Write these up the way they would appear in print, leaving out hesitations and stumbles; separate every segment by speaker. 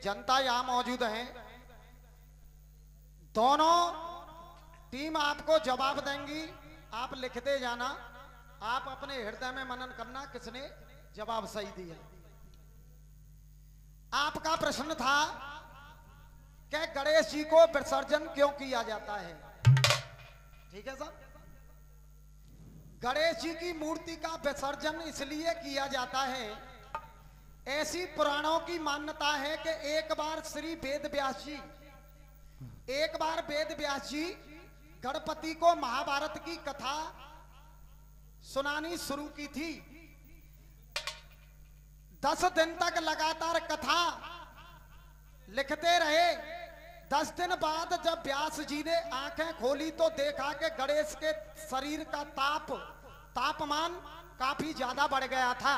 Speaker 1: जनता यहाँ मौजूद है, दोनों टीम आपको जवाब देंगी, आप लिखते जाना, आप अपने हृदय में मनन करना किसने जवाब सही दिया। आपका प्रश्न था कि गणेश जी को विसर्जन क्यों किया जाता है। ठीक है सर, गणेश जी की मूर्ति का विसर्जन इसलिए किया जाता है, ऐसी पुराणों की मान्यता है कि एक बार वेद व्यास जी गणपति को महाभारत की कथा सुनानी शुरू की थी। 10 दिन तक लगातार कथा लिखते रहे। 10 दिन बाद जब व्यास जी ने आंखें खोली तो देखा कि गणेश के शरीर का तापमान काफी ज्यादा बढ़ गया था।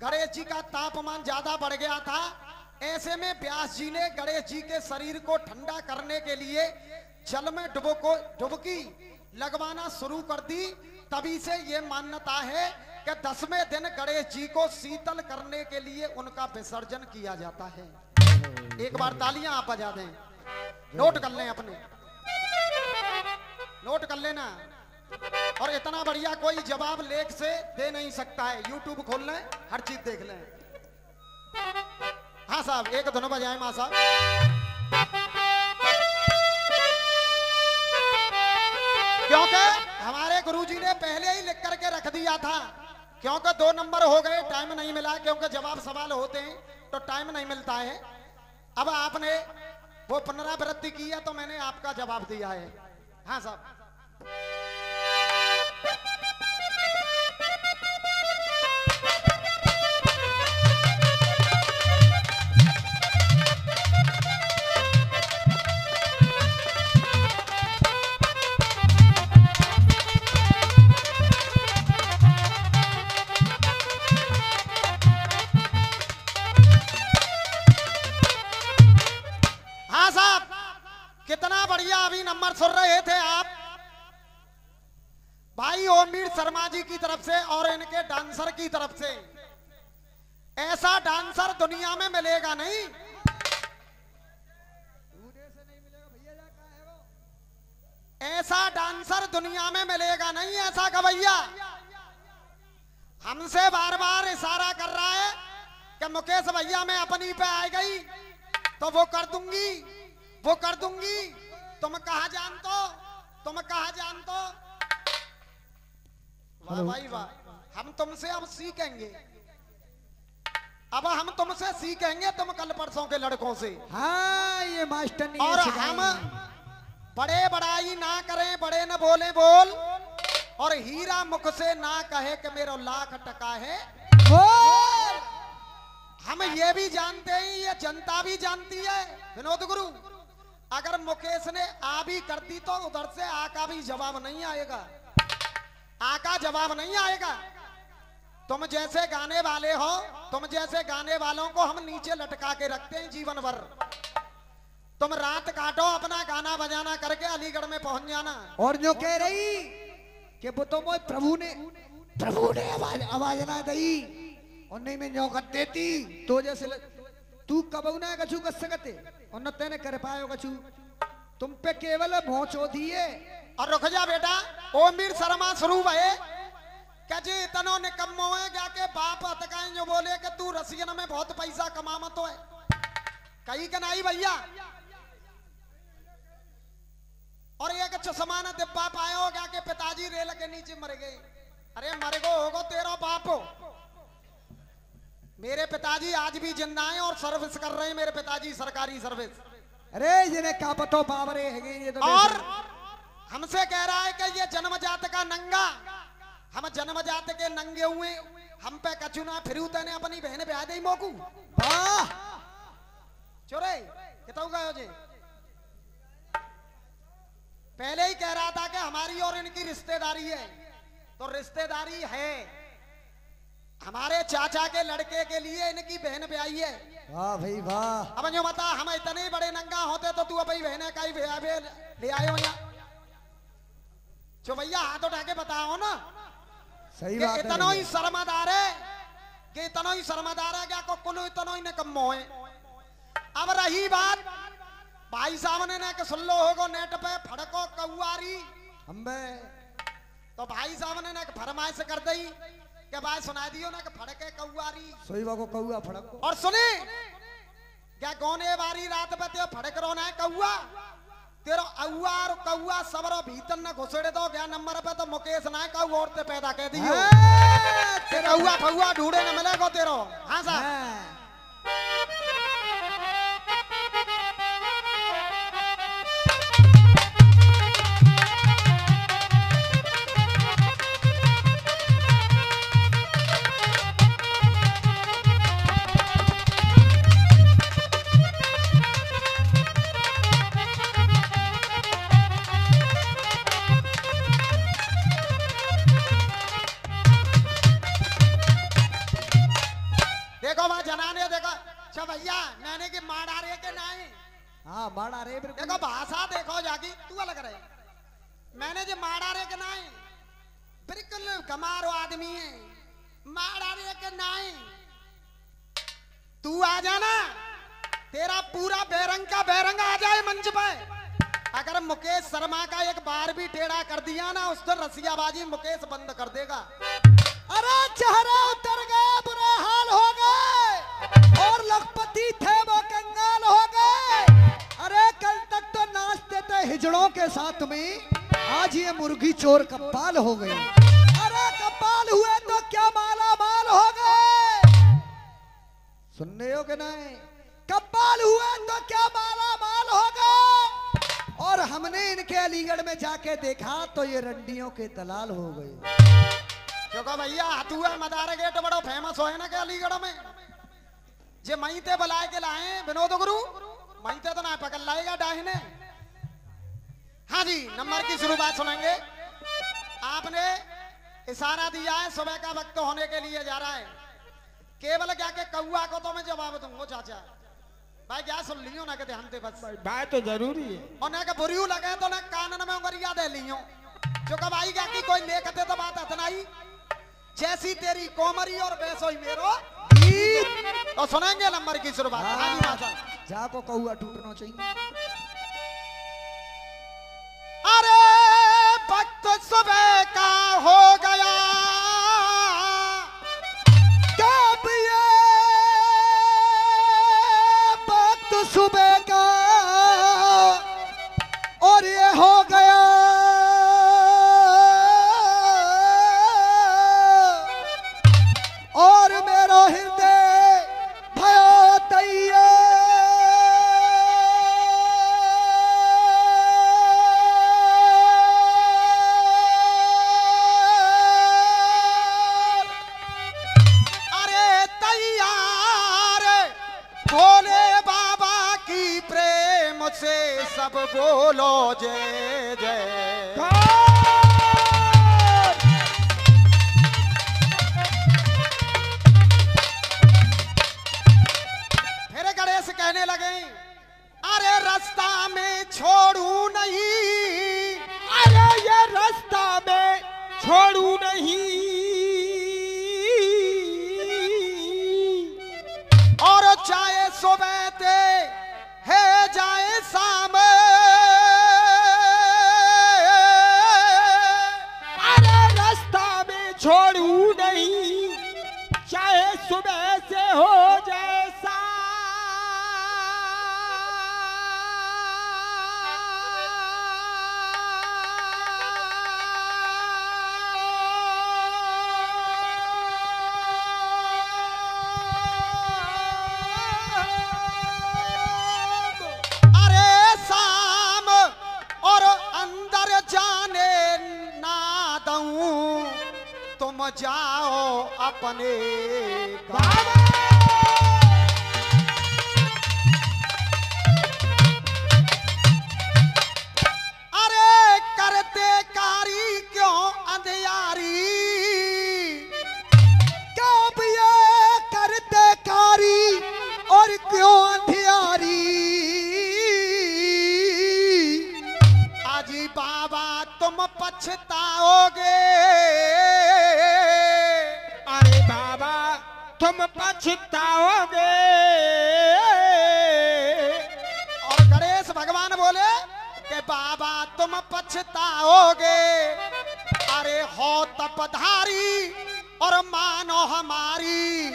Speaker 1: गणेश जी का तापमान ज्यादा बढ़ गया था। ऐसे में व्यास जी ने गणेश जी के शरीर को ठंडा करने के लिए जल में डुबकी लगवाना शुरू कर दी। तभी से ये मान्यता है कि 10वें दिन गणेश जी को शीतल करने के लिए उनका विसर्जन किया जाता है। एक बार तालियां आप बजा दें, नोट कर लें, अपने नोट कर लेना। और इतना बढ़िया कोई जवाब लेख से दे नहीं सकता है। यूट्यूब खोल लें, हर चीज देख लें। हाँ साहब, एक धुन बजाएं मां साहब। क्योंकि हमारे गुरुजी ने पहले ही लिख करके रख दिया था, क्योंकि 2 नंबर हो गए, टाइम नहीं मिला, क्योंकि जवाब सवाल होते हैं तो टाइम नहीं मिलता है। अब आपने वो पुनरावृत्ति की है तो मैंने आपका जवाब दिया है। हाँ साहब, कितना बढ़िया अभी नंबर सुन रहे थे आप भाई ओमवीर शर्मा जी की तरफ से और इनके डांसर की तरफ से। ऐसा डांसर दुनिया में मिलेगा नहीं। ऐसा डांसर दुनिया में मिलेगा नहीं, ऐसा गवैया। हमसे बार बार इशारा कर रहा है कि मुकेश भैया मैं अपनी पे आ गई तो वो कर दूंगी, वो कर दूंगी। तुम कहा जानतो, तुम कहा जानतो। वाह भाई वाह, हम तुमसे अब सीखेंगे, अब हम तुमसे सीखेंगे, तुम कल परसों के लड़कों से।
Speaker 2: हाँ ये मास्टर ने
Speaker 1: और हम बड़े बड़ाई ना करें, बड़े न बोले बोल, और हीरा मुख से ना कहे कि मेरा लाख टका है बोल। हम ये भी जानते हैं, ये जनता भी जानती है विनोद गुरु, अगर मुकेश ने आ भी कर दी तो उधर से आका भी जवाब नहीं आएगा, आका जवाब नहीं आएगा। तुम जैसे गाने वाले हो, तुम जैसे गाने वालों को हम नीचे लटका के रखते हैं जीवन भर। तुम रात काटो अपना गाना बजाना करके अलीगढ़ में पहुंच जाना।
Speaker 2: और जो कह रही कि वो तो प्रभु ने आवाज ना दी और नहीं मैं जो कर देती तो जैसे तू कब ना कछु कर सकते और न तेने कर पायो कछु, तुम पे केवल भौचो दिए।
Speaker 1: और रुक जा बेटा, ओमवीर शर्मा शुरू भये क्या जी इतनो निकम्मो है क्या के बाप अतकाएं जो बोले कि तू रसियन में बहुत पैसा कमामा तो है कहीं का नहीं भैया। और एक चश्मा न डिब्बा पाया हो क्या के पिताजी रेल के नीचे मर गए। अरे मर गो होगो तेरा बाप हो। मेरे पिताजी आज भी जिंदा हैं और सर्विस कर रहे हैं, मेरे पिताजी सरकारी सर्विस।
Speaker 2: अरे जिन्हें क्या पतो बाबरे है ये तो।
Speaker 1: और हमसे कह रहा है कि ये जन्मजात का नंगा, हम जन्मजात के नंगे हुए, हम पे कछु ना फिर ने अपनी बहन ब्याह दे मोकू। वाह चोरे कितना गए जी। पहले ही कह रहा था कि हमारी और इनकी रिश्तेदारी है, तो रिश्तेदारी है। हमारे चाचा के लड़के के लिए इनकी बहन ब्याही है।
Speaker 2: वाह भाई वाह।
Speaker 1: अब जो बता हम इतने बड़े नंगा होते तो तू अपनी बहन का ही ब्याह ले आए हो यहाँ। जो भैया हाथ उठा के बताओ ना,
Speaker 2: सही बात है।
Speaker 1: इतना ही शर्मदार है कि इतना ही शर्मदार है क्या को कुल इतना ही निकम्मो है। रही बात भाई साहब ने कि सुन लो होगो नेट पे फड़को कौआरी
Speaker 2: हम्बे
Speaker 1: तो भाई साहब ने फरमाइश कर दी कि भाई सुना दियो ना कि फड़के कौआरी
Speaker 2: सोई को कौआ फड़को
Speaker 1: और सुने क्या गोने वारी रात पे ते फड़क रो ना कौआ तेरो अउआ और कौआ सबरो भीतर न घुसड़े दो गया नंबर पे तो मुकेश ना कौ और ते पैदा कह दियो ते कौआ फौआ ढूंढे न मिलेगो तेरो हां साहब भैया मैंने की मार आ रहे के नहीं
Speaker 2: हाँ मार आ रहे
Speaker 1: देखो भाषा देखो जागी तू अलग रहे मैंने जो मार आ रहे के नहीं बिल्कुल गमारो आदमी है मार आ रहे के नहीं तू आ जाना तेरा पूरा बेरंग का बेरंग आ जाए मंच पे अगर मुकेश शर्मा का एक बार भी टेढ़ा कर दिया ना उस दिन रसियाबाजी मुकेश बंद कर देगा
Speaker 2: अरे चेहरा उतर गया बुरा हाल हो गए और लखपति थे वो कंगाल हो गए अरे कल तक तो नाचते थे हिजड़ों के साथ में आज ये मुर्गी चोर कप्पाल हो गई अरे कप्पाल हुए तो क्या माला माल हो गए सुनने हो कि नहीं कप्पाल हुए तो क्या माला माल हो गए और हमने इनके अलीगढ़ में जाके देखा तो ये रंडियों के दलाल हो गए
Speaker 1: क्योंकि भैया हथुआ मदार गेट बड़ो फेमस हो है ना के अलीगढ़ में जे मईते बुलाए के लाए विनोद गुरु मईते तो ना पकड़ लाएगा डाहिने हाँ जी नंबर की शुरुआत सुनेंगे आपने इशारा दिया है सुबह का वक्त होने के लिए जा रहा है केवल क्या के कौआ को तो मैं जवाब दूंगा चाचा भाई क्या सुन लियो ना के ध्यान दे बस
Speaker 2: बात तो जरूरी है
Speaker 1: और ना के बुरियू लगे तो ना कानन में उंगलियां दे लियो जो कब आई क्या की कोई लेखते तो बात इतना ही जैसी तेरी कोमरी और वैसो ही मेरो तो सुनेंगे नंबर की शुरुआत
Speaker 2: जाको कौआ टूटना चाहिए
Speaker 1: अरे वक्त सुबह का हो गया
Speaker 2: कब ये वक्त सुबह का और ये हो गया और मेरा हृदय भयो तैयार
Speaker 1: अरे तैयार भोले बाबा की प्रेम से सब बोलो जय जय कहने लगे अरे रास्ता में छोड़ू नहीं
Speaker 2: अरे ये रास्ता में छोड़ू नहीं
Speaker 1: और चाहे सुबह ते है जाए शाम
Speaker 2: अरे रास्ता में छोड़ू नहीं चाहे सुबह से हो जाए
Speaker 1: तुम जाओ अपने अरे करते कारी क्यों अंधियारी
Speaker 2: कब ये करते कारी और क्यों अंधियारी
Speaker 1: आजी बाबा तुम पछताओगे
Speaker 2: तुम पछताओगे
Speaker 1: बाबा तुम पछताओगे, अरे हो तपधारी और मानो हमारी,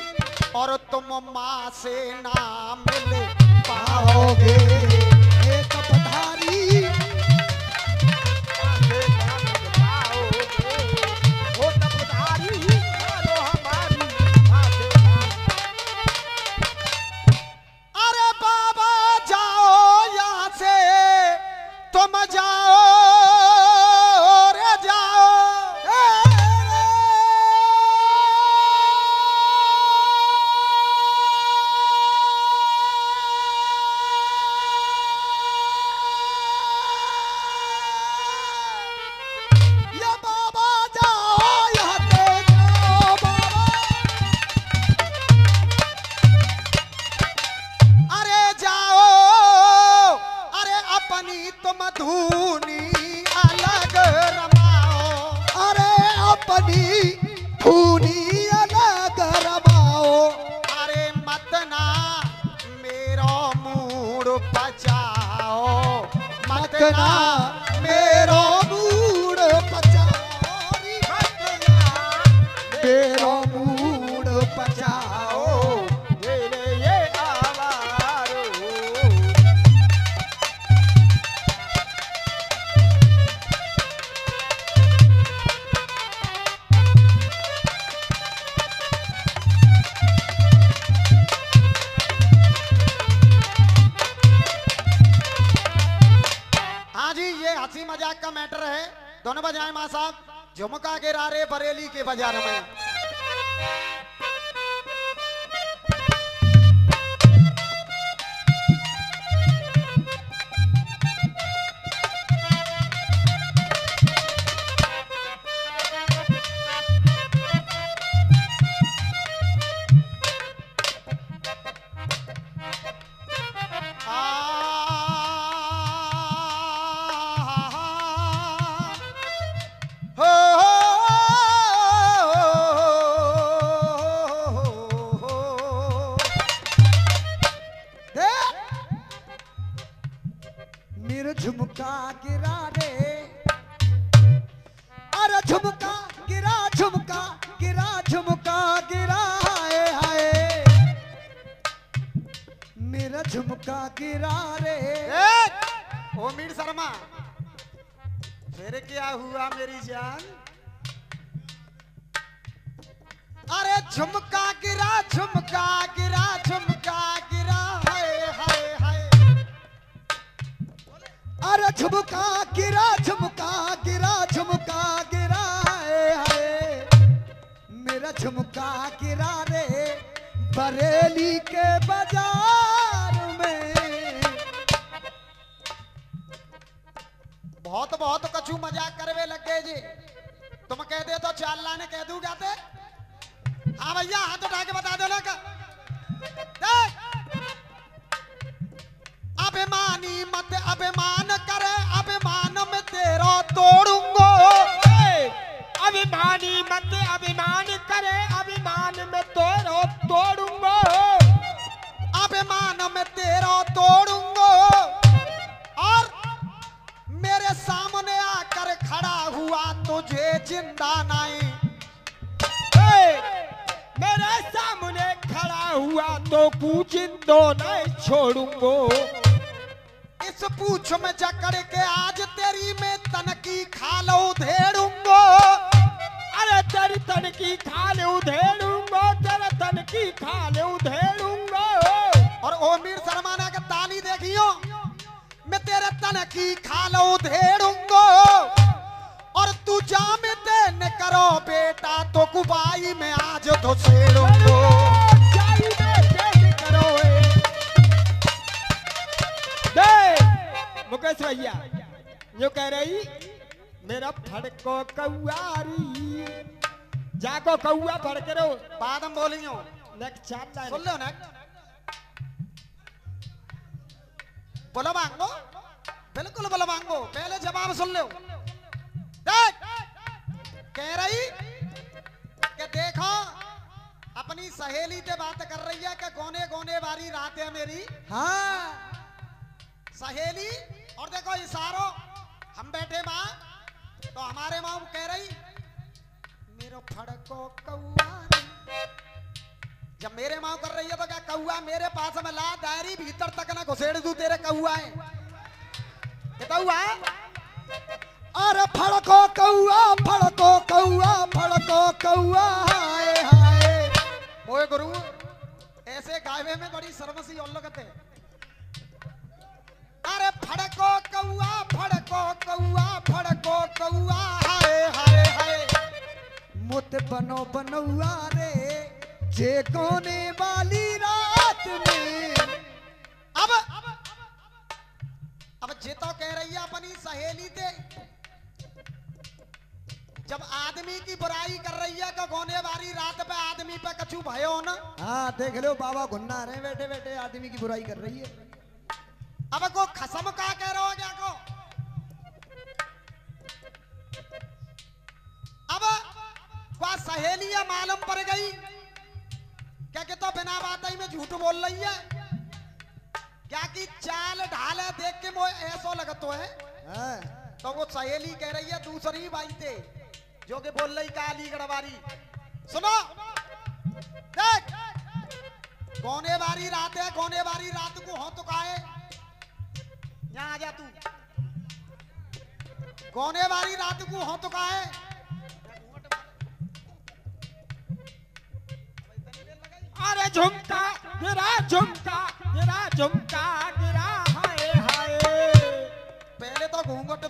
Speaker 1: और तुम माँ से ना मिल
Speaker 2: पाओगे। हे तपधारी
Speaker 1: अरे बाबा जाओ यहाँ से, तुम जाओ रे जाओ।
Speaker 2: या बाबा जाओ यहाँ से जाओ बाबा।
Speaker 1: अरे जाओ, अरे अपनी तुम धूनी अलग रमाओ,
Speaker 2: अरे अपनी धूनी अलग रमाओ।
Speaker 1: अरे मत ना मेरो मूड बचाओ, मत ना
Speaker 2: मेरो मूड पचाओ, मेरो मूड पचाओ।
Speaker 1: ये आवारो। हाँ जी, ये हंसी मजाक का मैटर है। दोनों बजाएं माँ साहब, झुमका गिरा रे बरेली के बाजार में।
Speaker 2: मेरा झुमका गिरा रे, अरे झुमका गिरा, झुमका गिरा, झुमका गिरा। हाय हाय मेरा झुमका गिरा रे।
Speaker 1: ओ मीर शर्मा, फिर क्या हुआ मेरी जान? अरे झुमका गिरा, झुमका गिरा, झुमका गिरा, हाय हाय हाय।
Speaker 2: अरे झुमका गिरा, झुमका गिरा, झुमका गिरा। हाय हाय मेरा झुमका गिरा रे, बरेली के बाजार में।
Speaker 1: बहुत बहुत कछु मजाक करवे लगे जी। तुम कह दे तो चाल लाने कह दूं जाते। हाँ भैया, हाथ उठा के बता दो ना का। देख, अभिमानी मत अभिमान करे, अभिमान में तेरा तोड़ूंगो।
Speaker 3: अभिमानी मत अभिमान करे, अभिमान में तेरा तोड़ूंगा।
Speaker 1: अभिमान में तेरा तोड़ूंगो, और मेरे सामने आकर खड़ा हुआ तुझे जिंदा नहीं।
Speaker 3: मेरे सामने खड़ा हुआ तो पूजिंदो नहीं छोड़ूंगो।
Speaker 1: इस पूछ में जकड़ के आज तेरी में तनकी खालो धेड़ूंगो।
Speaker 3: अरे तेरी तन की खाल उधेड़ूंगो, तेरे तन की खाल उधेड़ूंगो।
Speaker 1: और ओ मीर शर्माना का ताली देखियो, मैं तेरे तन की खालो धेड़ूंगो, और तू जाम देने करो बेटा तो कुबाई में आज तो सेड़ूंगो।
Speaker 3: जाई में देने करो मुकेश भैया, जो कह रही मेरा फड़को कौआरी, जाको कौआ फड़क रो।
Speaker 1: बाद हम बोलियो,
Speaker 3: नेक्स्ट चाल
Speaker 1: सुन लो ना, बोलो मांगो, बिल्कुल बोलो मांगो, पहले जवाब सुन लो। देख, कह रही कि देखो अपनी सहेली से बात कर रही है कि गोने गोने वाली रात है मेरी।
Speaker 2: हाँ
Speaker 1: सहेली और देखो इशारो हम बैठे माँ तो हमारे माँ कह रही मेरो फड़को कौआ रे। जब मेरे माँ कर रही है तो क्या कौआ मेरे पास में ला दायरी भीतर तक ना घुसेड़ दूं तेरे कौआ है कौआ।
Speaker 2: अरे फड़को कौआ फड़को कौआ फड़को कौआ हाय हाय।
Speaker 1: ओए गुरु ऐसे गावे में बड़ी शर्म सी और लगते। अरे फड़को कौआ फड़को कौआ फड़को कौआ हाय हाय हाय।
Speaker 2: मुत बनो बनौआ रे जे कोने वाली रात में।
Speaker 1: अब जे तो कह रही है अपनी सहेली थे जब आदमी की बुराई कर रही है कि गोने वाली रात पे आदमी पे कछु भयो ना।
Speaker 2: हाँ देख लो बाबा गुन्ना रहे बैठे बैठे आदमी की बुराई कर रही है।
Speaker 1: अब को खसम का कह रहे हो क्या को। अब क्या सहेली है मालूम पड़ गई क्या कि तो बिना बात ही में झूठ बोल रही है क्या कि चाल ढाल देख के वो ऐसा लगतो है।
Speaker 2: हाँ।
Speaker 1: तो वो सहेली कह रही है दूसरी बाई थे जो कि बोल रही का अलीगढ़ वाली सुनो देख कोने वाली रात है कोने वाली रात को हो तो काहे यहाँ आ जा तू कोने वाली रात को हो तो काहे।
Speaker 3: अरे झुमका गिरा गिरा हाय हाय।
Speaker 1: पहले तो घूंघट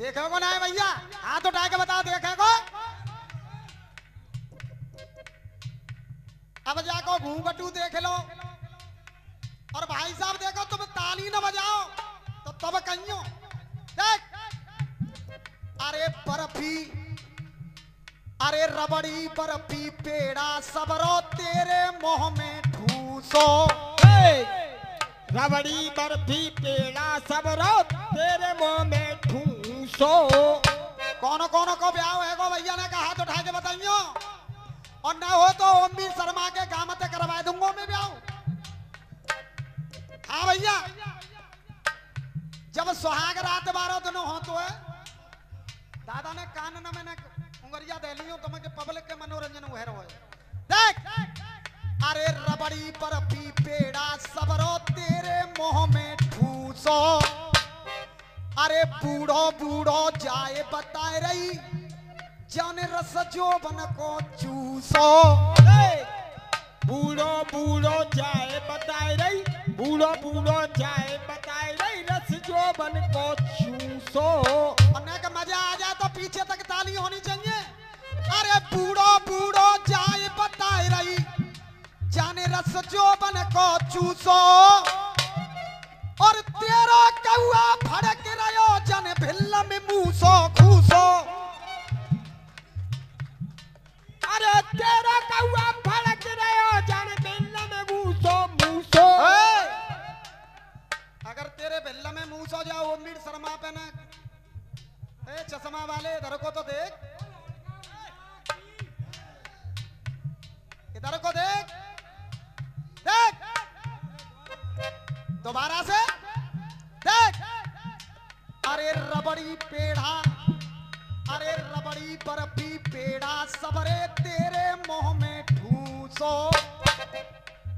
Speaker 1: देखेगो ना भैया हाथ उठा के बताओ देखेगो। अब जाको घूंघटू देख लो और भाई साहब देखो तुम ताली न बजाओ तो तब कहियो देख। अरे बर्फी अरे रबड़ी बर्फी पेड़ा सबरो तेरे मुंह में ठूसो।
Speaker 3: रबड़ी बर्फी पेड़ा सबरो तेरे मुंह में ठूसो।
Speaker 1: कौन को ब्याह है गो भैया ने कहा हाथ उठा के बताइयो और ना हो तो ओमी शर्मा के गामते करवा दूंगा मैं ब्याह। हाँ भैया जब सुहाग रात 12 दिन हो तो है दादा ने कान न मैंने उंगरिया दे लियो तो मैं पब्लिक के मनोरंजन हुए रहो देख। अरे रबड़ी बर्फी पेड़ा सबरो तेरे मुंह में ठूसो। अरे बूढ़ो बूढ़ो जाए बताए रही जाने रस जो बन को चूसो।
Speaker 3: बूढ़ो बूढ़ो जाए बताए रही बूढ़ो जाए बताए रही रस जो बन को चूसो।
Speaker 1: और का मजा आ जाए तो पीछे तक ताली होनी चाहिए। अरे बूढ़ो बूढ़ो जाए बताए रही जाने रस जो बन को चूसो। और तेरा कौआ फड़क रहो जन भिल्ल में मूसो खूसो।
Speaker 3: अरे तेरा कौआ फड़क रहो जन भिल्ल में मूसो मूसो।
Speaker 1: अगर तेरे भिल्ल में मूसो जाओ मीर शर्मा पे ना चश्मा वाले इधर को तो देख इधर को देख देख दोबारा से देख। अरे रबड़ी पेड़ा अरे रबड़ी बर्फी पेड़ा सबरे तेरे मुंह में ठूसो।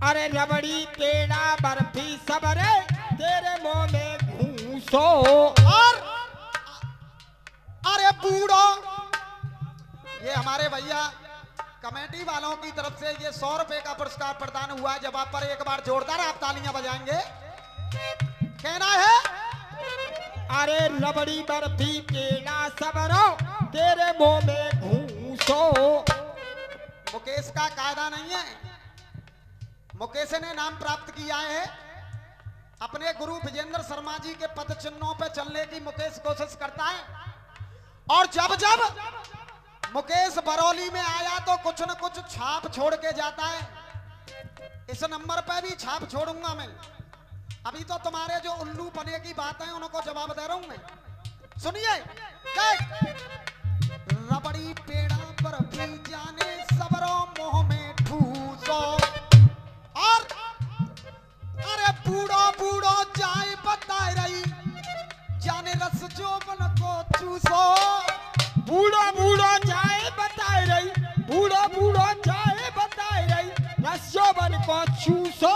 Speaker 3: अरे रबड़ी पेड़ा बर्फी सबरे तेरे मुंह में घूसो।
Speaker 1: और अरे बूढ़ो ये हमारे भैया कमेटी वालों की तरफ से ये 100 रुपए का पुरस्कार प्रदान हुआ। जब आप पर एक बार जोरदार आप तालियां बजाएंगे कहना है।
Speaker 3: अरे रबड़ी बर्फी पेड़ा सबरो तेरे मुंह में घूसो।
Speaker 1: मुकेश का कायदा नहीं है। मुकेश ने नाम प्राप्त किया है अपने गुरु विजेंद्र शर्मा जी के पद चिन्हों पे चलने की मुकेश कोशिश करता है। और जब जब मुकेश बरौली में आया तो कुछ न कुछ छाप छोड़ के जाता है। इस नंबर पे भी छाप छोड़ूंगा मैं। अभी तो तुम्हारे जो उल्लू पने की बात है उनको जवाब दे रहा हूं मैं। सुनिए रबड़ी पेड़ा बर्फी जाने सबरो मुंह में ठूसो। और अरे बूढ़ो बूढ़ो जा रस जोबन को चूसो।
Speaker 3: बूढ़ो बूढ़ो जाए बताए रही, बूढ़ो बूढ़ो जाए बताए रही, रस जोबन को चूसो।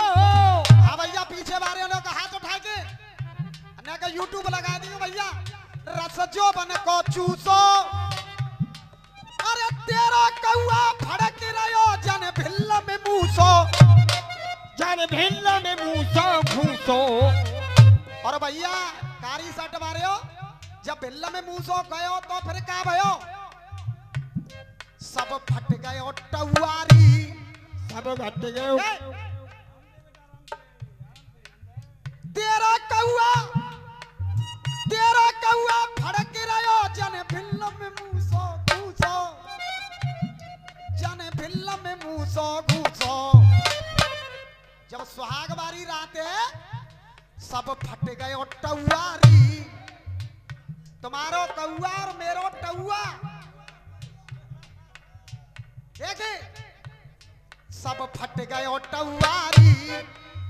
Speaker 1: हाँ भैया, पीछे वाले लोग हाथ उठा के अन्य का यूट्यूब लगा दियो भैया। रस जोबन को चूसो, अरे तेरा कौआ फड़क रहो जन भिल्ल में मूसो।
Speaker 3: जन भिल्ल में मूसो घूसो।
Speaker 1: और भैया कारी सट मारे हो, जब भिल्ल में मूसो गयो तो फिर क्या भयो? सब फट गयो टुआरी।
Speaker 3: सब घट गए।
Speaker 1: तेरा कौआ फड़क रहो जन भिल्ल में मूसो घूसो। जन भिल्ल में मूसो घूसो। जब सुहाग वाली रात है, सब फट गयो टुआरी। तुम्हारो कौआ और मेरो टुआ देखे, सब फट गयो टुआरी,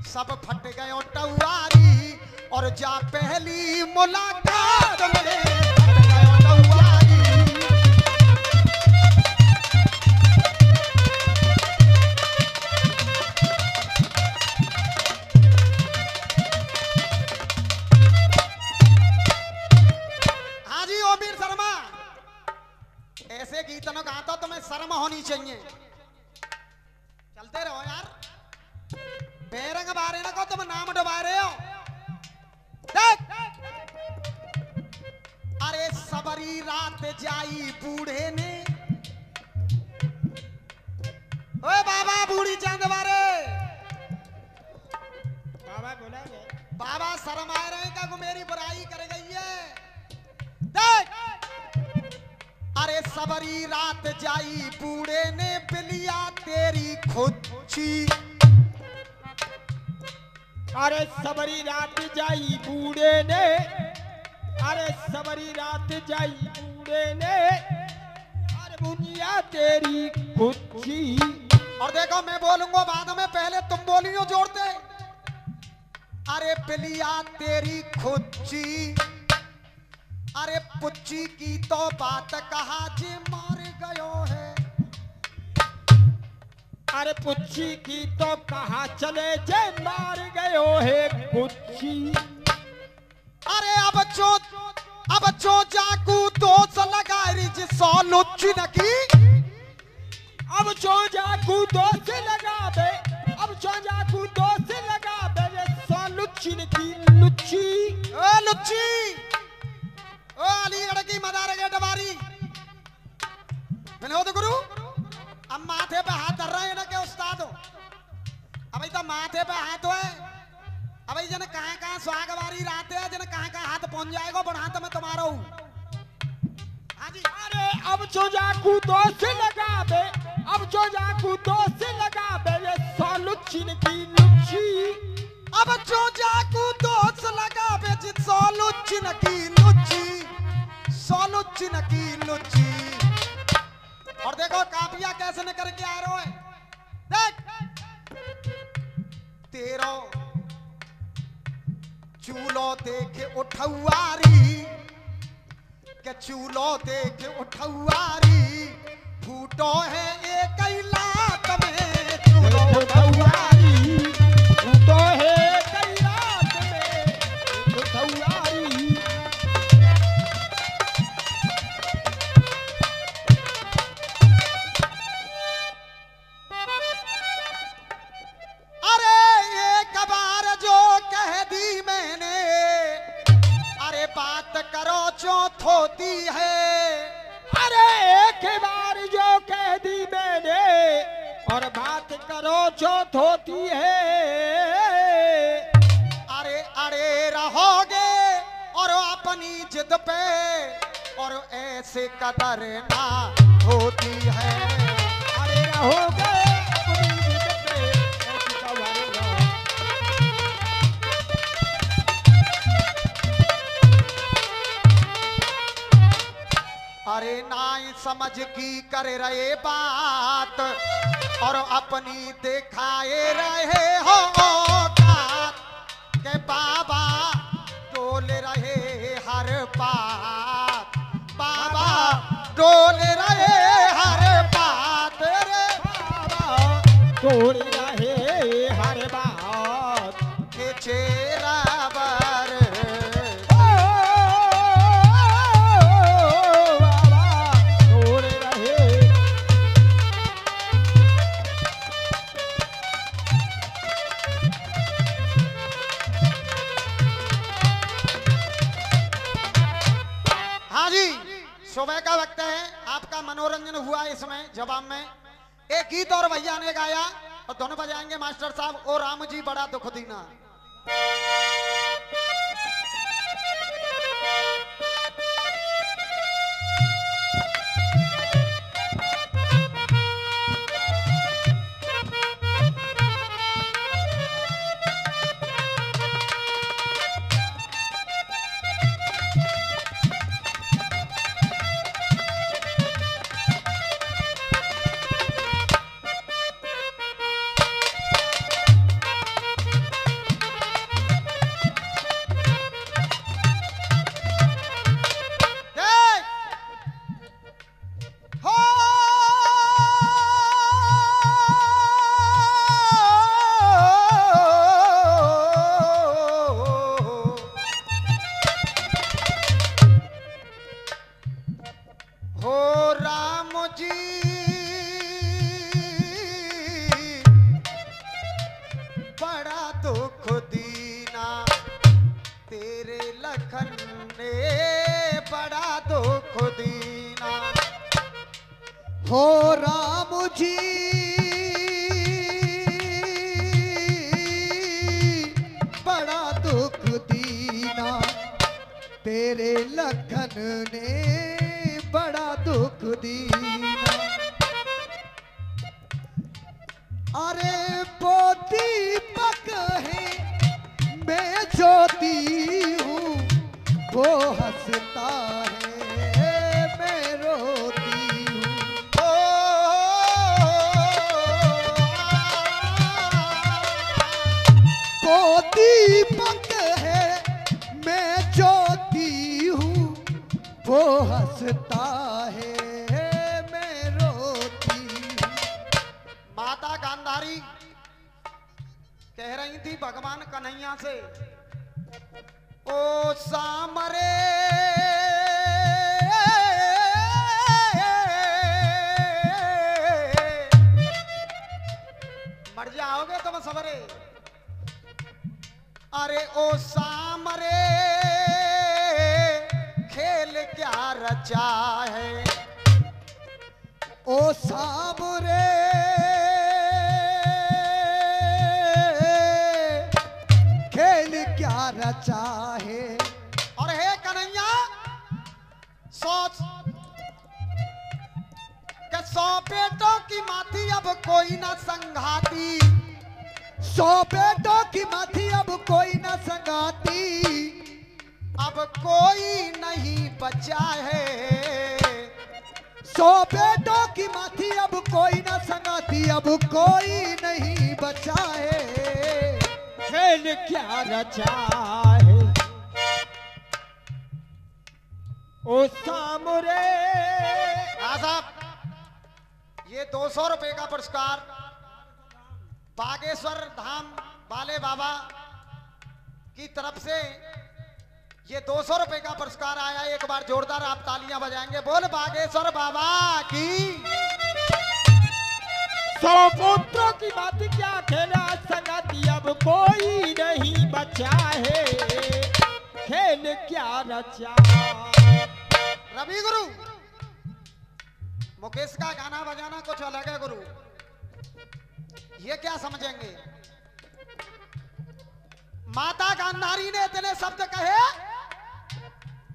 Speaker 1: सब फट गयो टुआरी। और जा पहली मुलाकात में फट गयो टुआरी। हाँ जी ओबीर शर्मा, ऐसे गीतों का तो तुम्हें शर्म होनी चाहिए। चलते रहो यार, बेरंग बारे ना को तुम नाम डुबा रहे हो। देख, अरे सबरी रात जाई बूढ़े ने। ओए बाबा बूढ़ी चांद वारे,
Speaker 3: बाबा बोला रे,
Speaker 1: बाबा शर्म आ रहे का को मेरी बुराई कर गई है। देख, अरे सबरी रात जाई बूढ़े ने, बिलिया तेरी खुची।
Speaker 3: अरे सबरी रात जाई बूढ़े ने, अरे सबरी रात जाई बूढ़े ने, अरे बुनिया तेरी खुची।
Speaker 1: और देखो मैं बोलूंगा बाद में, पहले तुम बोलियो जोड़ते। अरे बिलिया तेरी खुची, अरे पुच्ची की तो बात कहा जे मार गयो है।
Speaker 3: अरे पुच्छी की तो कहा चले जे मार गयो है पुच्छी।
Speaker 1: अरे अब जो जाकू दोष लगा रिज सौ लुच्ची नकी।
Speaker 3: अब जो जाकू दोष लगा दे, अब जो जाकू दोष लगा दे, ये सौ लुच्ची की लुच्ची।
Speaker 1: ओ लुच्ची, ओ अलीगढ़ की मदार गेट वाली विनोद गुरु, अब माथे पे हाथ धर रहे हैं ना के उस्ताद हो। अब तो माथे पे हाथ है, अब जन कहाँ सुहाग वाली रात है, जन कहाँ हाथ पहुंच जाएगा बढ़ाते मैं तुम्हारा हूँ। हाँ जी,
Speaker 3: अरे अब जो जाकू दोष लगा दे, अब जो जाकू दोष लगा दे, ये सौ लुच्ची की लुच्ची।
Speaker 1: अब जो जाकू दोष लगा बे जित सौ लुच्ची की लुच्ची, सौ लुच्ची की लुच्ची। और देखो काफिया कैसे निकल के आ रहे हैं। देख, तेरो चूलो देख उठवारी, के चूलो देख उठवारी, फूटो है एक लात में चूलो
Speaker 3: उठवारी, फूटो है कई रात में उठवारी।
Speaker 1: अरे एक बार जो कह दी मैंने, अरे बात करो जो थोती है।
Speaker 3: अरे एक बार जो कह दी मैंने, और बात करो जो होती है।
Speaker 1: अरे अरे रहोगे और अपनी जिद पे, और ऐसे कदर ना होती है।
Speaker 3: अरे रहोगे अपनी जिद पे, ऐसी कदर ना।
Speaker 1: अरे नाई समझ की कर रहे बात, और अपनी दिखाए रहे हो औकात, के बाबा डोल रहे हर सुबह का वक्त है, आपका मनोरंजन हुआ इसमें जवाब में। एक गीत और भैया ने गाया और दोनों बजाएंगे मास्टर साहब। ओ राम जी बड़ा दुख दीना।
Speaker 2: हो राम जी बड़ा दुख दीना, तेरे लखन ने बड़ा दुख दीना। अरे वो दीपक है मैं ज्योति हूँ, वो हंसता है मैं रोती हूँ। वो दीपक है मैं ज्योति हूँ, वो हंसता है मैं रोती हूँ।
Speaker 1: माता गांधारी कह रही थी भगवान कन्हैया से, ओ सामरे मर जाओगे तुम सबरे। अरे ओ सामरे खेल क्या रचा है,
Speaker 2: ओ सामरे खेल क्या रचा है।
Speaker 1: और हे कन्हैया सोच कि 100 बेटों की माथी अब कोई ना संघाती,
Speaker 2: 100 बेटों की माथी अब कोई न संगाती,
Speaker 1: अब कोई नहीं बचा है।
Speaker 2: 100 बेटों की माथी अब कोई न संगाती, अब कोई नहीं बचा है।
Speaker 3: खेल क्या रचा है ओ सामरे।
Speaker 1: हाँ साहब, ये 200 रुपए का पुरस्कार बागेश्वर धाम वाले बाबा की तरफ से ये 200 रुपए का पुरस्कार आया। एक बार जोरदार आप तालियां बजाएंगे। बोल बागेश्वर बाबा की।
Speaker 3: 100 पुत्रों की बात क्या खेला संगति, अब कोई नहीं बचा है। खेल क्या रचा।
Speaker 1: रवि गुरु, मुकेश का गाना बजाना कुछ अलग है गुरु, ये क्या समझेंगे। माता गांधारी ने इतने शब्द कहे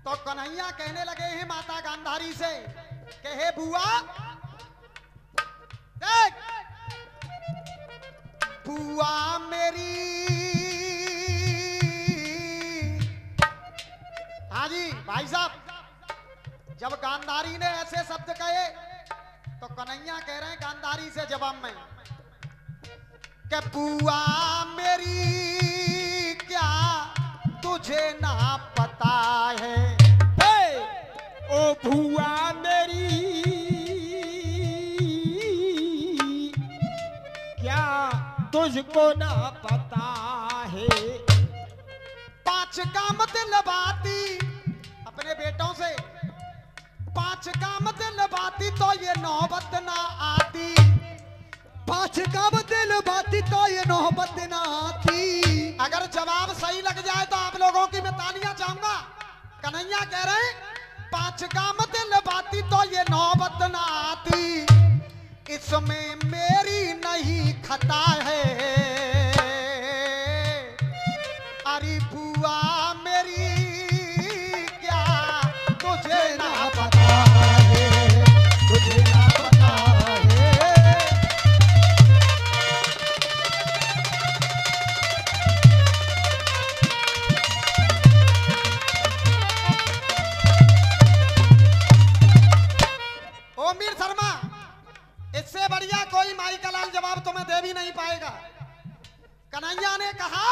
Speaker 1: तो कन्हैया कहने लगे हैं माता गांधारी से, कहे बुआ देख, बुआ मेरी। हाँ जी भाई साहब, जब गांधारी ने ऐसे शब्द कहे तो कन्हैया कह रहे हैं गांधारी से जवाब में कि बुआ मेरी क्या तुझे ना पता है।
Speaker 3: ओ बुआ मेरी क्या तुझको ना पता है।
Speaker 1: 5 काम दिलवाती अपने बेटों से, 5 काम दिलवाती तो ये नौबत ना आती।
Speaker 2: 5 काम दिलवाती तो ये नौबत ना आती।
Speaker 1: अगर जवाब सही लग जाए तो आप लोगों की मैं तालियां चाहूंगा। कन्हैया कह रहे हैं पांच काम दिल बाती तो ये नौबत ना आती, इसमें मेरी नहीं खता है। अरे बुआ मेरी क्या तुझे ना पता है, तुझे ना पता है। ओ मीर शर्मा, इससे बढ़िया कोई माई का लाल जवाब तुम्हें दे भी नहीं पाएगा। कन्हैया ने कहा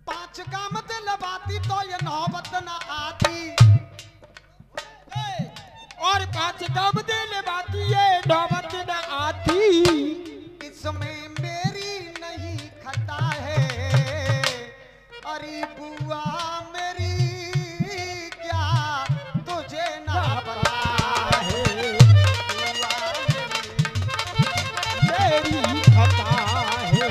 Speaker 1: पांच काम दिल बाती तो ये नौबत न आती,
Speaker 3: और पांच काम दिल बाती ये नौबत न आती,
Speaker 1: इसमें मेरी नहीं खता है। अरे बुआ मेरी क्या तुझे ना पता है, बुआ
Speaker 3: मेरी खता है।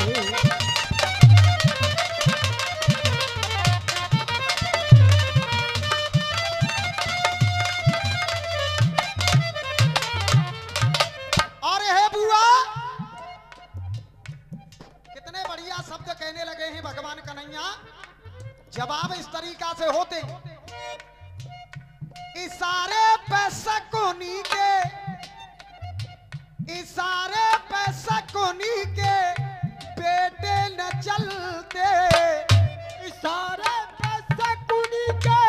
Speaker 1: और है बुआ, कितने बढ़िया शब्द कहने लगे हैं भगवान कन्हैया। जवाब इस तरीका से होते, इशारे पैसा कोनी के, इशारे पैसा कोनी के बेटे न चलते,
Speaker 3: इशारे पैसा कुनी के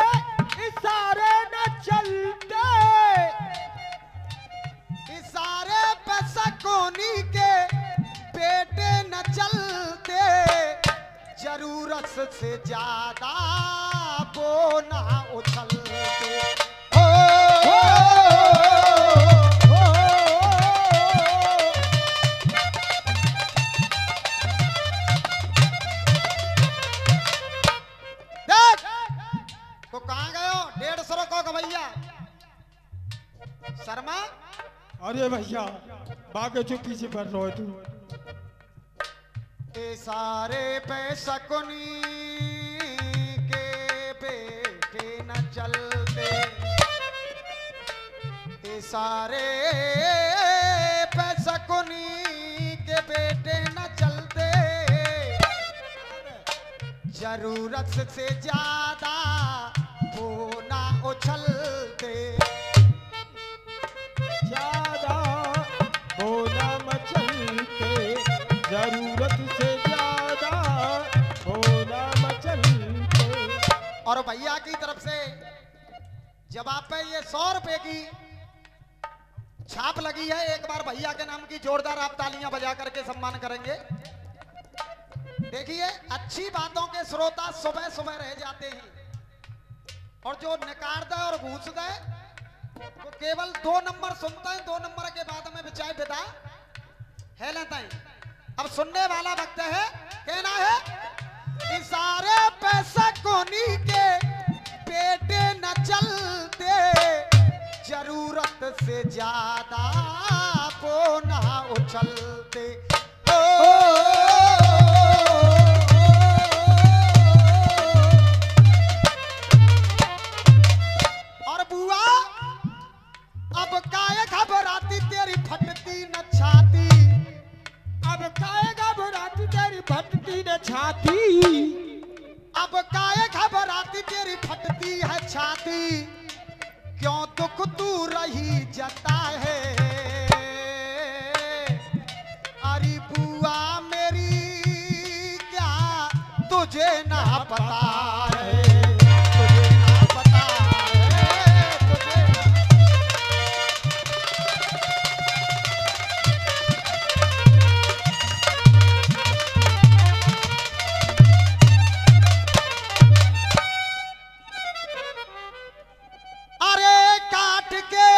Speaker 3: इशारे न चलते,
Speaker 1: इशारे पैसा कोनी के बेटे न चलते, जरूरत से ज्यादा वो ना उछलते। हो, देख तो कहाँ गयो 150 को गवैया शर्मा।
Speaker 3: अरे भैया बागे जो पीछे पड़ रहे हो तू।
Speaker 1: ए सारे पैसा कुनी के बेटे न चलते, ए सारे पैसा कुनी के बेटे न चलते, जरूरत से ज्यादा वो ना उछलते,
Speaker 3: ज्यादा बोला मचलते, जरूरत से ज्यादा बोला मचलते।
Speaker 1: और भैया की तरफ से जवाब पे ये 100 रुपए की छाप लगी है। एक बार भैया के नाम की जोरदार आप तालियां बजा करके सम्मान करेंगे। देखिए अच्छी बातों के श्रोता सुबह सुबह रह जाते हैं और जो नकार दे और घूस दे वो केवल 2 नंबर सुनते हैं, 2 नंबर के बाद में बिचाए विदा है लेते हैं। अब सुनने वाला वक्त है, कहना है इशारे पैसा कोनी के बेटे न चलते, जरूरत से ज्यादा वो ना उछलते। और बुआ अब काहे घबराती तेरी फटती न छाती,
Speaker 3: अब काहे घबराती तेरी फटती न छाती,
Speaker 1: अब काहे घबराती तेरी फटती है छाती, क्यों दुख तू रही जता है। अरे बुआ मेरी क्या तुझे ना पता है, तुझे ना पता है, तुझे ना। अरे काट के,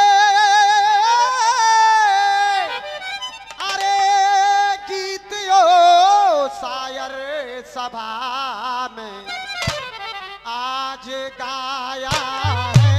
Speaker 1: अरे गीत यो शायर सभा में आज गाया है।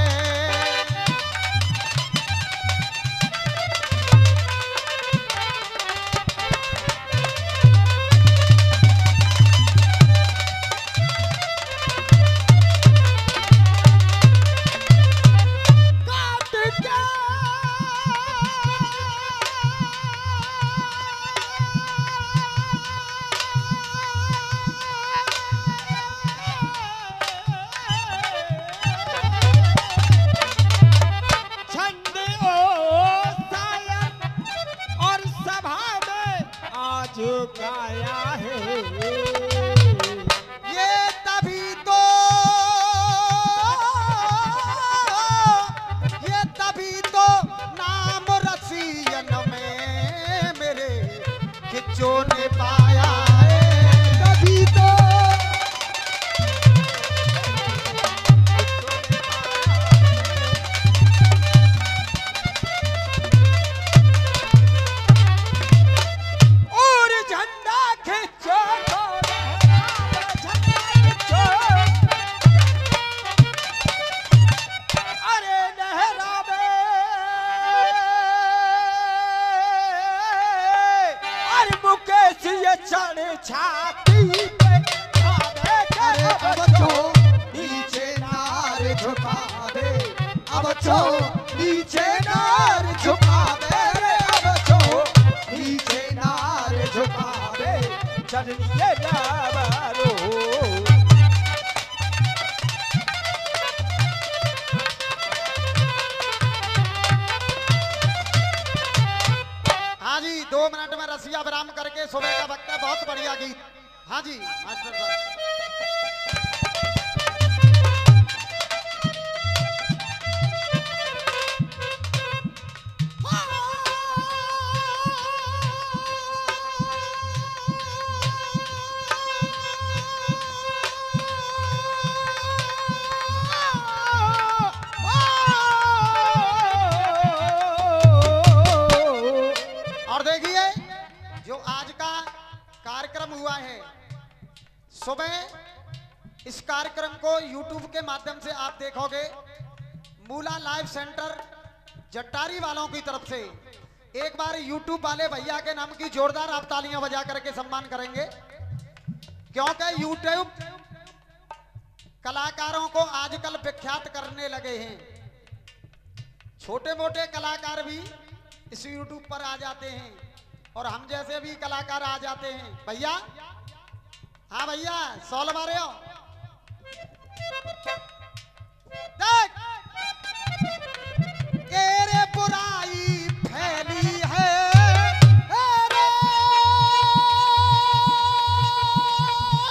Speaker 3: छाती पे खावे के
Speaker 2: अरे
Speaker 3: अब
Speaker 2: अब
Speaker 3: जो
Speaker 2: जो नीचे नार झुका दे, अब जो नीचे नार झुका दे,
Speaker 3: अब जो
Speaker 2: नीचे नार झुका दे।
Speaker 3: चरनिए लावारो
Speaker 1: हाँ जी 2 मिनट में रसिया विराम करके सुबह का वक्त है, बहुत बढ़िया गीत। हाँ जी मास्टर साहब। और देखिए जो आज का कार्यक्रम हुआ है, सुबह इस कार्यक्रम को YouTube के माध्यम से आप देखोगे। मूला लाइव सेंटर जट्टारी वालों की तरफ से एक बार YouTube वाले भैया के नाम की जोरदार आप तालियां बजा करके सम्मान करेंगे, क्योंकि YouTube कलाकारों को आजकल विख्यात करने लगे हैं। छोटे मोटे कलाकार भी इस YouTube पर आ जाते हैं और हम जैसे भी कलाकार आ जाते हैं। भैया, हाँ भैया, सॉल मारे हो। देख तेरे बुराई फैली है,
Speaker 2: अरे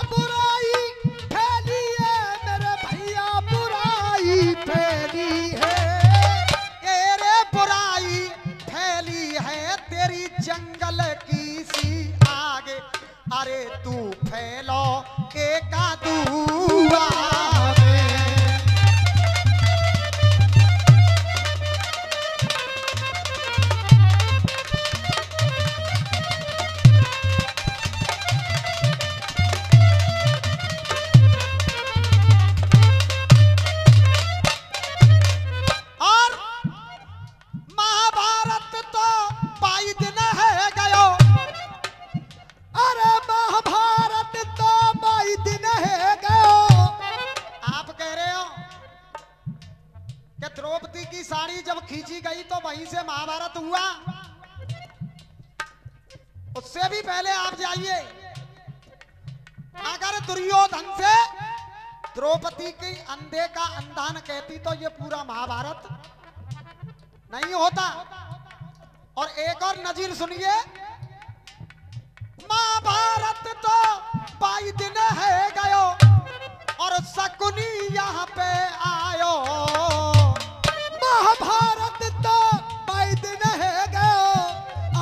Speaker 2: बुराई फैली है मेरे भैया, बुराई फैली है।
Speaker 1: तेरे बुराई फैली है, तेरी जंगल की सी आगे, अरे तू फैलो एका दुआ में। और महाभारत तो 22 दिन है गयो,
Speaker 2: अरे महाभारत तो 22 दिन है गयो।
Speaker 1: आप कह रहे हो कि द्रौपदी की साड़ी जब खींची गई तो वहीं से महाभारत हुआ। उससे भी पहले आप जाइए, अगर दुर्योधन से द्रौपदी के अंधे का अंधान कहती तो ये पूरा महाभारत नहीं होता। और एक और नजीर सुनिए, महाभारत तो 22 दिन है गयो और शकुनी यहाँ पे आयो।
Speaker 2: महाभारत तो 22 दिन है गयो,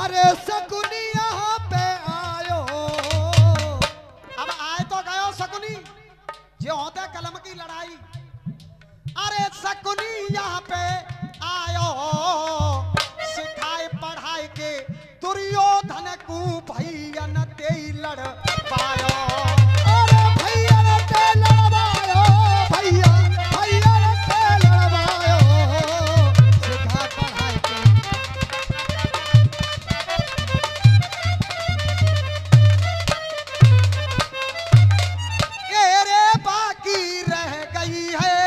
Speaker 2: अरे शकुनी यहाँ पे आयो।
Speaker 1: अब आए तो गयो शकुनी, जो होता कलम की लड़ाई। अरे शकुनी यहाँ पे आयो, सिखाए पढ़ाए के दुर्योधन को भैया न ते लड़ पायो।
Speaker 2: अरे भैया ने ते लड़वायो, भैया भैया ने ते लड़वायो, सिखा पढ़ाई के।
Speaker 1: ये रे बाकी रह गई है,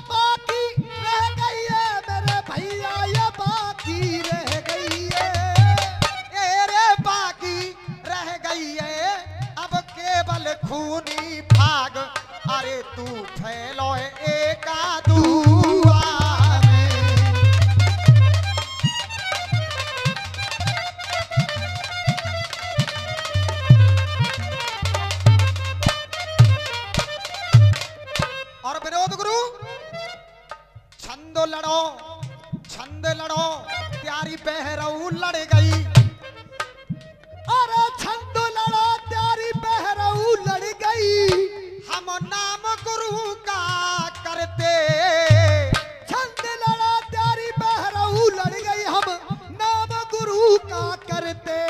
Speaker 2: बाकी रह गई है मेरे भैया, ये बाकी रह गई है।
Speaker 1: ये रे बाकी रह गई है, अब केवल खूनी भाग, अरे तू फैलो एका दुआ में। और विनोद गुरु, छंद लड़ो, छंद लड़ो, प्यारी बहरऊ लड़ गई।
Speaker 2: अरे छंद लड़ा प्यारी बहरऊ लड़ गई,
Speaker 1: हम नाम गुरु का करते।
Speaker 2: छंद लड़ा प्यारी बहरऊ लड़ गई, हम नाम गुरु का करते।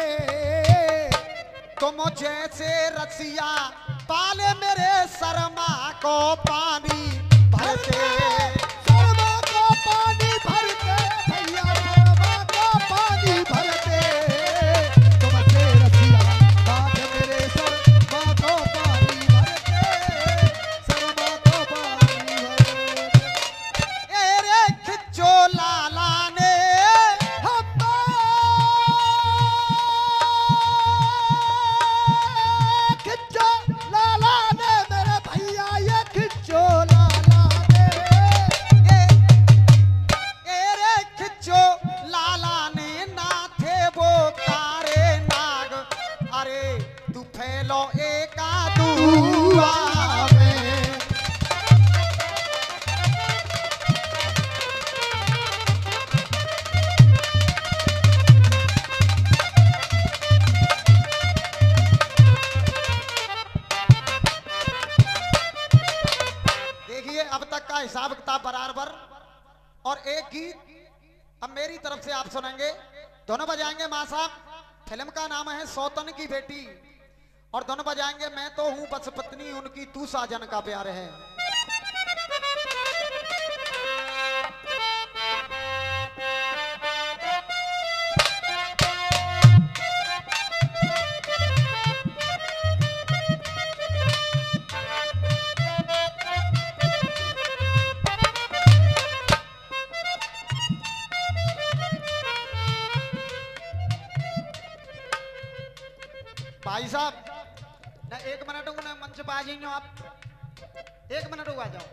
Speaker 1: तुम जैसे रसिया पाले मेरे शर्मा को पानी भरते।
Speaker 2: शर्मा को पानी भरते भैया, शर्मा को
Speaker 1: मेरी तरफ से आप सुनेंगे, दोनों बजाएंगे माँ साहब। फिल्म का नाम है सौतन की बेटी, और दोनों बजाएंगे मैं तो हूं बस पत्नी उनकी, तू साजन का प्यार है। भाई साहब ना 1 मिनट को ना मंच पे आ जाइए आप, 1 मिनट को आ जाओ।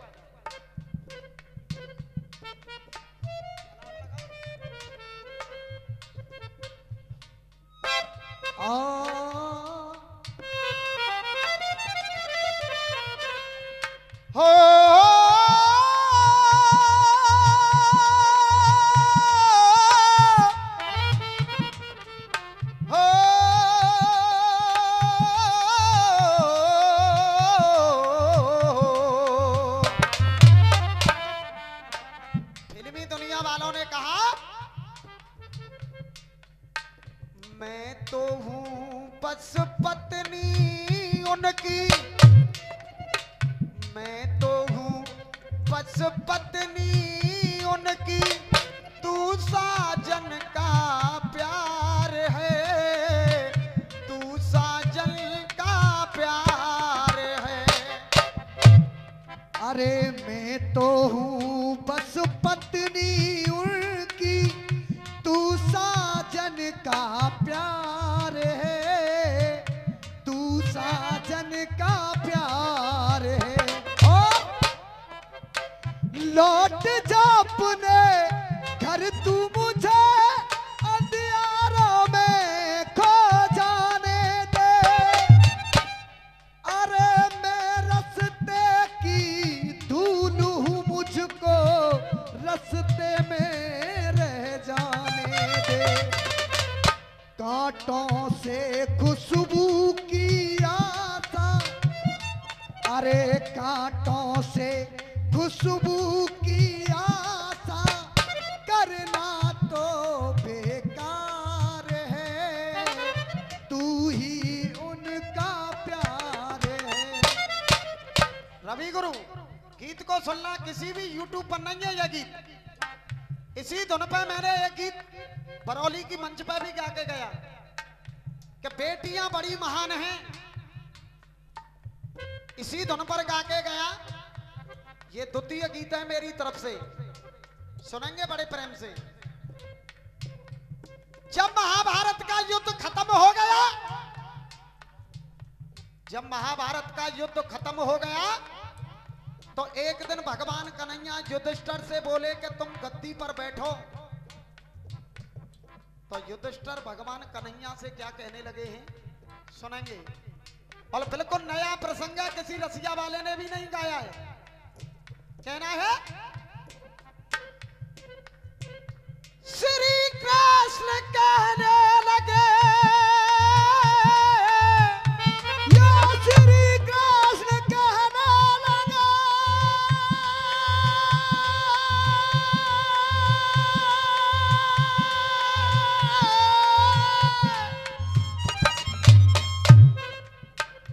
Speaker 1: फिल्मी दुनिया वालों ने कहा मैं तो हूं बस पत्नी उनकी, मैं तो हूं बस पत्नी उनकी, तू साजन का प्यार है, तू साजन का प्यार है।
Speaker 2: अरे मैं तो हूँ बस पत्नी उनकी, तू साजन का प्यार है, तू साजन का प्यार है। लौट जा अपने घर, तू मुझे अंधियारों में खो जाने दे। अरे मैं रस्ते की धूल हूँ, मुझको रस्ते में रह जाने दे। कांटों से खुशबू की आशा, अरे कांटों से खुशबू की आशा करना तो बेकार है, तू ही उनका प्यार है।
Speaker 1: रवि गुरु गीत को सुनना, किसी भी यूट्यूब पर नहीं है यह गीत। इसी धुन पे मैंने एक गीत बरौली की मंच पर भी गा के गया कि बेटियां बड़ी महान हैं, इसी धुन पर गा के गया। ये द्वितीय गीत है मेरी तरफ से, सुनेंगे बड़े प्रेम से। जब महाभारत का युद्ध खत्म हो गया, जब महाभारत का युद्ध खत्म हो गया, तो एक दिन भगवान कन्हैया युधिष्ठिर से बोले कि तुम गद्दी पर बैठो। तो युधिष्ठिर भगवान कन्हैया से क्या कहने लगे हैं, सुनेंगे। और बिल्कुल नया प्रसंग है, किसी रसिया वाले ने भी नहीं गाया है। कहना है श्री कृष्ण कहने लगे,
Speaker 2: या श्री कृष्ण कहने लगे,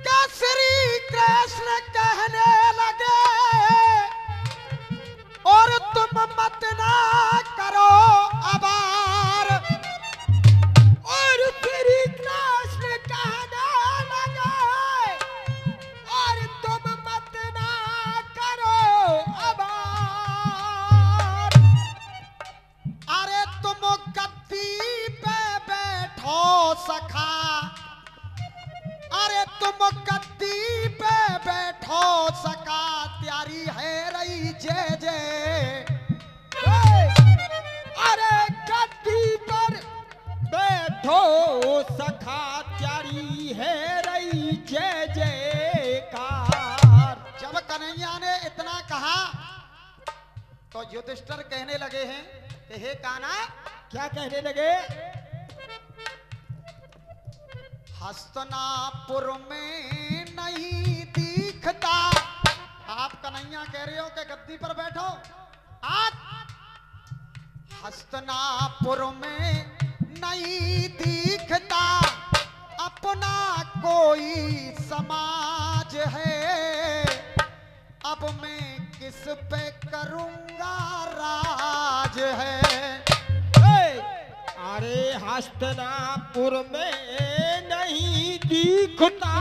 Speaker 1: क्या श्री कृष्ण कहने लगे और तुम मत ना करो आभार।
Speaker 3: और श्री कृष्ण कहने लगे और तुम मत ना करो आभार।
Speaker 1: अरे तुम गद्दी पे बैठो सखा, अरे तुम गद्दी पे बैठो सखा, त्यारी है रही जय जय।
Speaker 3: अरे गद्दी पर बैठो सखा, त्यारी है रही जय जयकार।
Speaker 1: जब कन्हैया ने इतना कहा तो युधिष्ठिर कहने लगे हैं कि हे कान्हा,
Speaker 3: क्या कहने लगे?
Speaker 1: हस्तिनापुर में नहीं दिखता। आप कन्हैया कह रहे हो कि गद्दी पर बैठो, आज हस्तिनापुर में नहीं दिखता अपना कोई समाज है, अब मैं किस पे करूंगा राज है।
Speaker 3: अरे हस्तिनापुर में नहीं दिखता,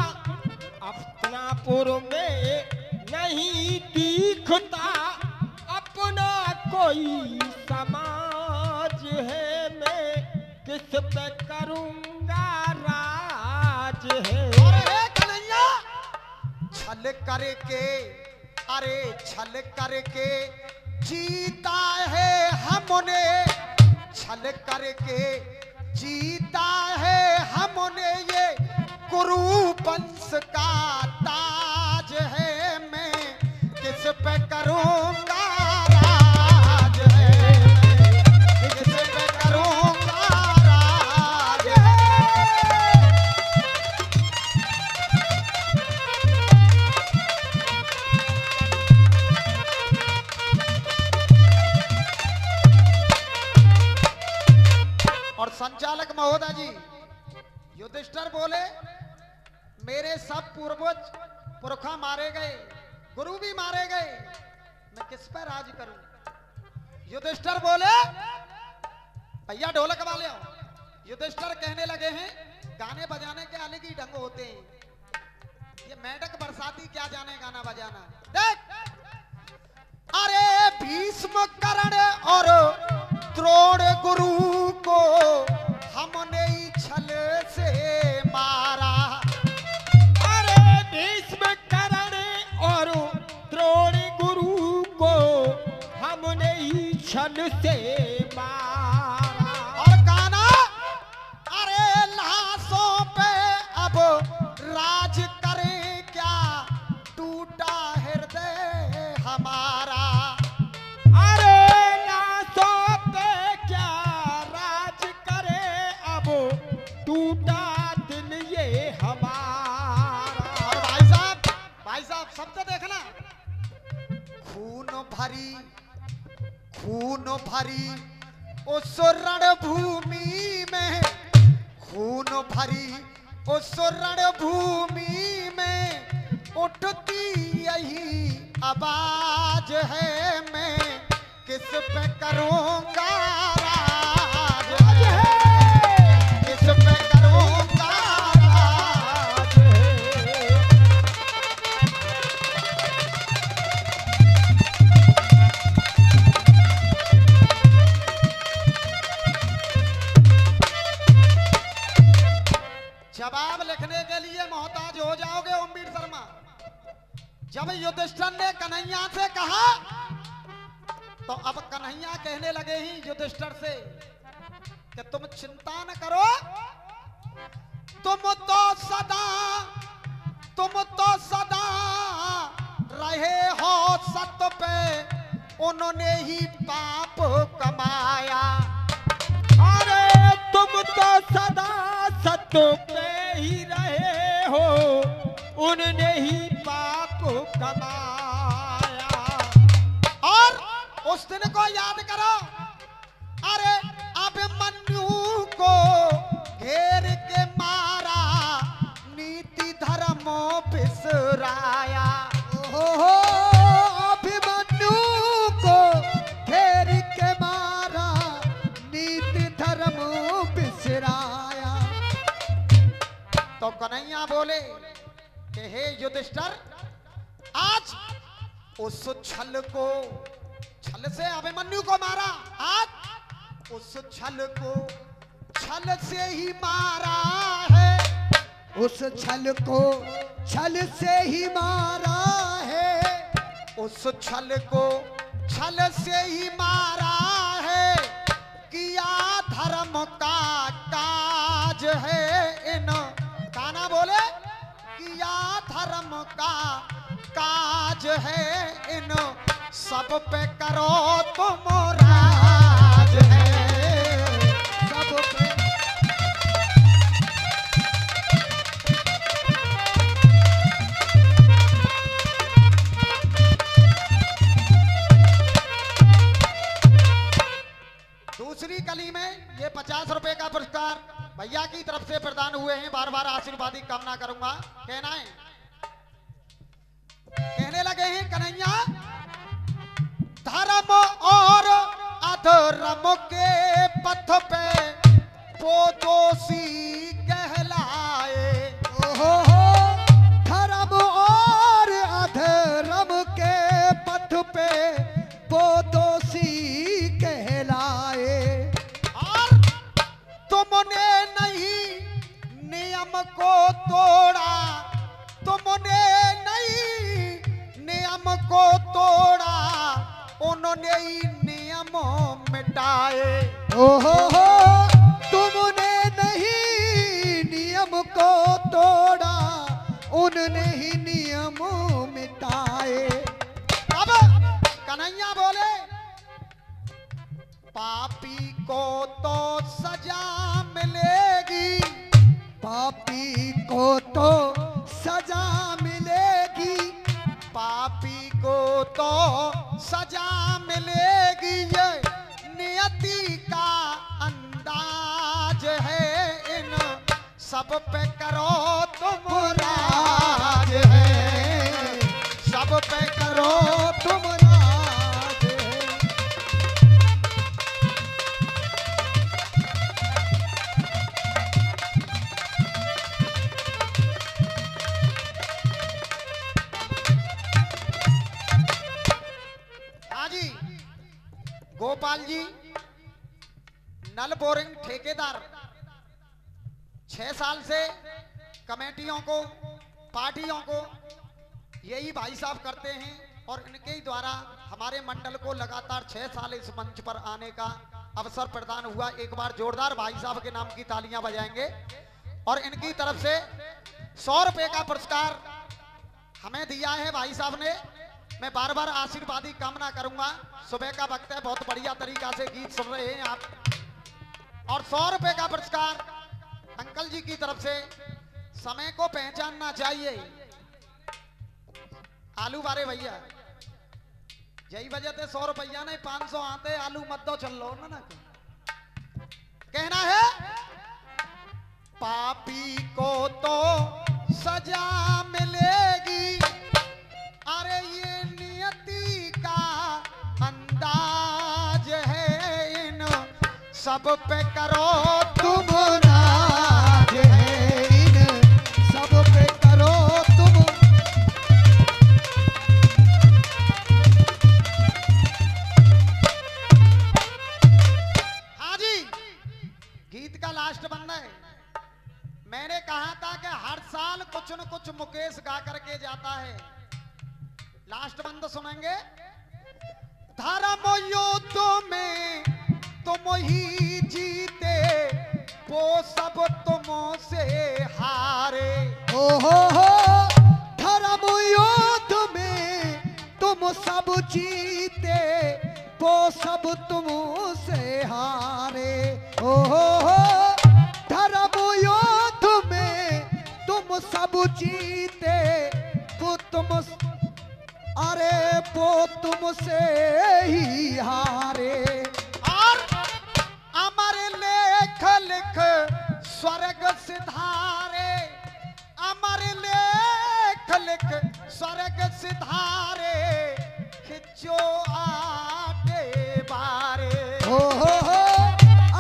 Speaker 3: हस्तिनापुर में नहीं दिखता अपना कोई समाज है, मैं किस पे करूंगा राज है।
Speaker 1: अरे कन्हैया छल करके, अरे छल करके जीता है हमने, छल करके जीता है हमने ये कुरु वंश का ताज है, मैं किस पे करूंगा राज है, किस पे करूंगा राज है। और संचालक महोदय जी युधिष्ठिर बोले मेरे सब पूर्वज पुरखा मारे गए, गुरु भी मारे गए, मैं किस पर राज करूं। युधिष्ठिर बोले भैया ढोलक वाले आओ। युधिष्ठिर कहने लगे हैं गाने बजाने के अलग ही ढंग होते हैं, ये मेढक बरसाती क्या जाने गाना बजाना। देख अरे भीष्म कर्ण और द्रोण गुरु को हमने ही छल से मारा,
Speaker 3: अरे भीष्म कर्ण और द्रोण गुरु को हमने ही छल से मारा।
Speaker 1: और गाना अरे लाशों पे अब राज करे क्या, टूटा हृदय हमारा।
Speaker 3: अरे लाशों पे क्या राज करे, अब टूटा दिल ये हमारा।
Speaker 1: और भाई साहब शब्द देखना, खून भरी उस रणभूमि में, खून भरी उस रणभूमि में उठती यही आवाज है, मैं किस पे करूंगा राज है, किस पे करूंगा राज है। जवाब लिखने के लिए मोहताज हो जाओगे ओमवीर शर्मा। जब युधिष्ठिर ने कन्हैया से कहा तो अब कन्हैया कहने लगे ही युधिष्ठिर से कि तुम चिंता न करो, तुम तो सदा रहे हो सत्य पे, उन्होंने ही पाप कमाया।
Speaker 3: अरे तुम तो सदा सत्य पे ही रहे हो, उनने ही पाप कमाया।
Speaker 1: और उस दिन को याद करो, अरे अभिमन्यु को घेर के मारा, नीति धर्मो बिसराया।
Speaker 2: ओहो अभिमन्यु को घेर के मारा, नीति धर्म बिसराया।
Speaker 1: तो कन्हैया बोले कि हे युधिष्ठिर, आज उस छल से अभिमन्यु को मारा, आज उस छल को छल से ही मारा है,
Speaker 2: उस छल को छल से ही मारा है,
Speaker 1: उस छल को छल से ही मारा है, किया धर्म का काज है। इन काना बोले किया धर्म का काज है, इन सब पे करो तुम राज है, सब पे। पुरस्कार भैया की तरफ से प्रदान हुए हैं। बार बार आशीर्वाद की कामना करूंगा। कहना है, कहने लगे हैं कन्हैया, धर्म और अधर्म के पथ पे वो दोषी कहलाए।
Speaker 2: ओहो धर्म और अधर्म के पथ पे वो दोषी कहलाए।
Speaker 1: और तुमने नहीं नियम को तोड़ा, तुमने नहीं नियम को तोड़ा, उन्होंने ही नियम मिटाए।
Speaker 2: ओहो तुमने नहीं नियम को तोड़ा, उनने ही नियम मिटाए।
Speaker 1: अब कन्हैया बोले, पापी को तो सजा मिलेगी,
Speaker 2: पापी को तो सजा मिलेगी,
Speaker 1: पापी को तो सजा मिलेगी, ये नियति का अंदाज है। इन सब पे करो तुम राज है, सब पे करो
Speaker 2: तुम राज है।
Speaker 1: गोपाल जी नल बोरिंग ठेकेदार 6 साल से कमेटियों को, पार्टियों को यही भाई साहब करते हैं और इनके ही द्वारा हमारे मंडल को लगातार 6 साल इस मंच पर आने का अवसर प्रदान हुआ। एक बार जोरदार भाई साहब के नाम की तालियां बजाएंगे। और इनकी तरफ से 100 रुपए का पुरस्कार हमें दिया है भाई साहब ने। मैं बार बार आशीर्वाद की कामना करूंगा। सुबह का वक्त है, बहुत बढ़िया तरीका से गीत सुन रहे हैं आप। और 100 रुपए का पुरस्कार अंकल जी की तरफ से। समय को पहचानना चाहिए। आलू बारे भैया यही वजह से 100 रुपया नहीं 500 आते, आलू मत दो चल लो ना। कहना है, पापी को तो सजा मिलेगी, अरे ये नियति का अंदाज है। इन सब पे करो
Speaker 2: तुम राज है, इन सब पे करो तुम।
Speaker 1: हाँ जी, गीत का लास्ट बंदा है। मैंने कहा था कि हर साल कुछ न कुछ मुकेश गा करके जाता है। लास्ट बंद सुनेंगे। धर्म युद्ध में तुम ही जीते, वो सब तुमों से हारे।
Speaker 2: ओहो धर्म युद्ध में तुम सब जीते, वो सब तुम से हारे। ओहो धर्म युद्ध में तुम सब जीते, वो तुम, अरे वो तुमसे ही हारे।
Speaker 1: और अमर लेख लिख स्वर्ग सिधारे, अमर लेख लिख स्वर्ग सिधारे, खिंचो आटे बारे।
Speaker 2: ओहो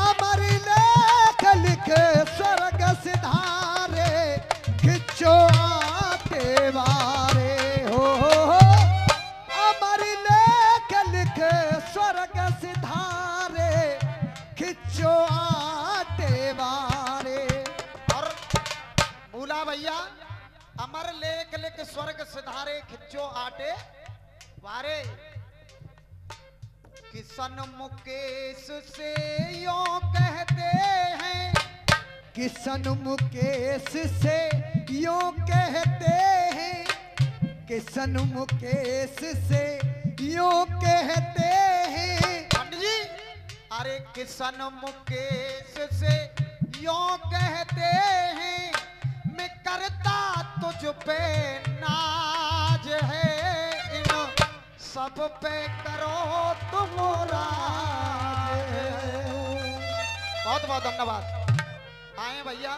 Speaker 2: अमर लेख लिख स्वर्ग सिधारे, खिंचो आटे बारे। अमर लेख लिख स्वर्ग सिधारे, खिंचो आटे बारे।
Speaker 1: और मूला भैया, अमर लेख लिख स्वर्ग सिधारे, खिंचो आटे बारे। किसन मुकेश से यूं कहते हैं,
Speaker 2: किसन मुकेश से यूं कहते हैं, किसन मुकेश से यूं कहते हैं।
Speaker 1: पंडित जी, अरे किसन मुकेश से यूं कहते हैं, मैं करता तुझ पे नाज है। इन सब पे करो तुम राज। बहुत बहुत धन्यवाद। आए भैया